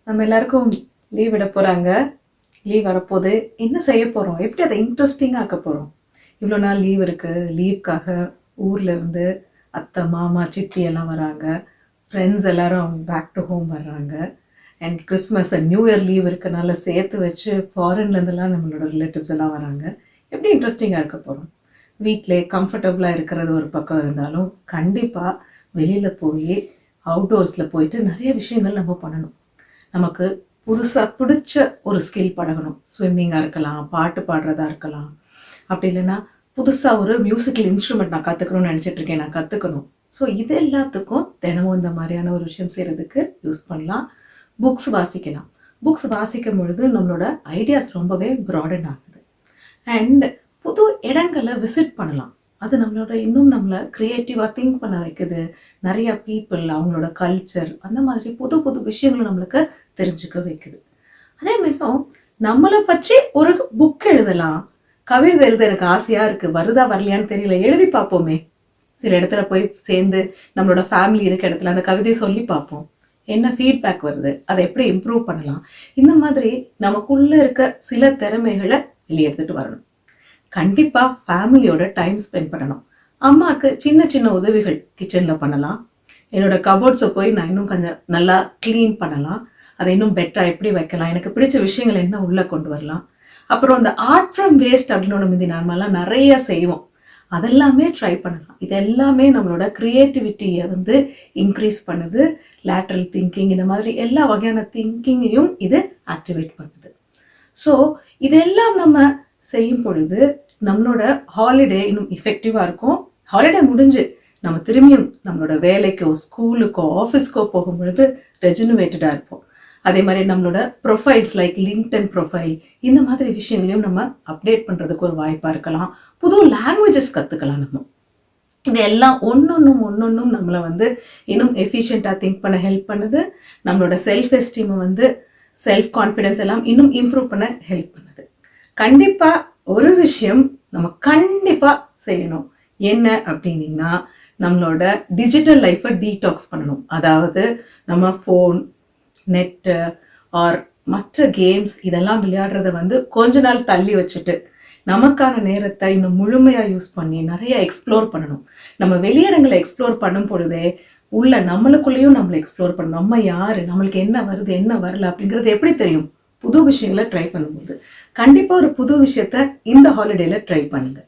நம்ம எல்லாருக்கும் லீவ் விட போகிறாங்க. லீவ் வரப்போது என்ன செய்ய போகிறோம், எப்படி அதை இன்ட்ரெஸ்டிங்காக ஆக்க போகிறோம். இவ்வளோ நாள் லீவ் இருக்குது, லீவுக்காக ஊர்லேருந்து அத்தை மாமா சித்தி எல்லாம் வராங்க, ஃப்ரெண்ட்ஸ் எல்லாரும் பேக் டு ஹோம் வர்றாங்க. And Christmas and new year leave இருக்கனால சேர்த்து வச்சு ஃபாரின்லேருந்துலாம் நம்மளோட ரிலேட்டிவ்ஸ் எல்லாம் வராங்க. எப்படி இன்ட்ரெஸ்டிங்காக இருக்க போகிறோம். வீட்டிலே கம்ஃபர்டபுளாக இருக்கிறது ஒரு பக்கம் இருந்தாலும் கண்டிப்பாக வெளியில் போய் அவுட்டோர்ஸில் போயிட்டு நிறைய விஷயங்கள் நம்ம பண்ணணும். நமக்கு புதுசாக பிடிச்ச ஒரு ஸ்கில் பழகணும். ஸ்விம்மிங்காக இருக்கலாம், பாட்டு பாடுறதா இருக்கலாம், அப்படி இல்லைன்னா புதுசாக ஒரு மியூசிக்கல் இன்ஸ்ட்ருமெண்ட் நான் கற்றுக்கணும்னு நினச்சிட்டு இருக்கேன், நான் கற்றுக்கணும். ஸோ இது எல்லாத்துக்கும் தினமும் இந்த மாதிரியான ஒரு விஷயம் செய்கிறதுக்கு யூஸ் பண்ணலாம். புக்ஸ் வாசிக்கலாம். புக்ஸ் வாசிக்கும் பொழுது நம்மளோட ஐடியாஸ் ரொம்பவே ப்ராடன் ஆகுது. அண்ட் புது இடங்களை விசிட் பண்ணலாம். அது நம்மளோட இன்னும் நம்மளை க்ரியேட்டிவாக திங்க் பண்ண வைக்குது. நிறையா பீப்புள், அவங்களோட கல்ச்சர், அந்த மாதிரி புது புது விஷயங்களும் நம்மளுக்கு தெரிஞ்சுக்க வைக்குது. அதே மாதிரியும் நம்மளை பற்றி ஒரு புக் எழுதலாம். கவிதை எழுத எனக்கு ஆசையாக இருக்குது, வருதா வரலையான்னு தெரியல, எழுதி பார்ப்போமே. சில இடத்துல போய் சேர்ந்து நம்மளோட ஃபேமிலி இருக்க இடத்துல அந்த கவிதையை சொல்லி பார்ப்போம். என்ன ஃபீட்பேக் வருது, அதை எப்படி இம்ப்ரூவ் பண்ணலாம். இந்த மாதிரி நமக்குள்ளே இருக்க சில திறமைகளை வெளியே எடுத்துகிட்டு வரணும். கண்டிப்பாக ஃபேமிலியோட டைம் ஸ்பெண்ட் பண்ணணும். அம்மாவுக்கு சின்ன சின்ன உதவிகள் கிச்சனில் பண்ணலாம். என்னோடய கபோர்ட்ஸை போய் நான் இன்னும் கொஞ்சம் நல்லா க்ளீன் பண்ணலாம். அதை இன்னும் பெட்டராக எப்படி வைக்கலாம், எனக்கு பிடிச்ச விஷயங்கள் என்ன உள்ளே கொண்டு வரலாம். அப்புறம் இந்த ஆர்ட் ஃப்ரம் வேஸ்ட் அப்படின்னு ஒன்று முந்தி நார்மலாக நிறைய செய்வோம், அதெல்லாமே ட்ரை பண்ணலாம். இது எல்லாமே நம்மளோட க்ரியேட்டிவிட்டியை இன்க்ரீஸ் பண்ணுது. லேட்ரல் திங்கிங், இந்த மாதிரி எல்லா வகையான திங்கிங்கையும் இது ஆக்டிவேட் பண்ணுது. ஸோ இதெல்லாம் நம்ம செய்யும் பொழுது நம்மளோட ஹாலிடே இன்னும் எஃபெக்டிவாக இருக்கும். ஹாலிடே முடிஞ்சு நம்ம திரும்பியும் நம்மளோட வேலைக்கோ ஸ்கூலுக்கோ ஆஃபீஸ்க்கோ போகும் பொழுது ரெஜினுவேட்டடாக இருப்போம். அதே மாதிரி நம்மளோட ப்ரொஃபைல்ஸ் லைக் லிங்க்டின் ப்ரொஃபைல், இந்த மாதிரி விஷயங்களையும் நம்ம அப்டேட் பண்ணுறதுக்கு ஒரு வாய்ப்பாக இருக்கலாம். புது லாங்குவேஜஸ் கற்றுக்கலாம். நம்ம இது எல்லாம் ஒன்னொன்னும் நம்மளை இன்னும் எஃபிஷியண்ட்டாக திங்க் பண்ண ஹெல்ப் பண்ணுது. நம்மளோட செல்ஃப் எஸ்டீமை செல்ஃப் கான்ஃபிடென்ஸ் எல்லாம் இன்னும் இம்ப்ரூவ் பண்ண ஹெல்ப் பண்ணுது. கண்டிப்பாக ஒரு விஷயம் நம்ம கண்டிப்பாக செய்யணும். என்ன அப்படின்னா, நம்மளோட டிஜிட்டல் லைஃப்பை டீடாக்ஸ் பண்ணணும். அதாவது நம்ம ஃபோன், நெட்டு ஆர் மற்ற கேம்ஸ் இதெல்லாம் விளையாடுறத கொஞ்ச நாள் தள்ளி வச்சுட்டு நமக்கான நேரத்தை இன்னும் முழுமையாக யூஸ் பண்ணி நிறைய எக்ஸ்ப்ளோர் பண்ணணும். நம்ம வெளியிடங்களை எக்ஸ்ப்ளோர் பண்ணும் பொழுதே உள்ள நம்மளுக்குள்ளேயும் நம்மளை எக்ஸ்ப்ளோர் பண்ணணும். நம்ம யார், நம்மளுக்கு என்ன வருது என்ன வரல அப்படிங்கிறது எப்படி தெரியும்? புது விஷயங்களை ட்ரை பண்ணும்போது. கண்டிப்பாக ஒரு புது விஷயத்த இந்த ஹாலிடேல ட்ரை பண்ணுங்க.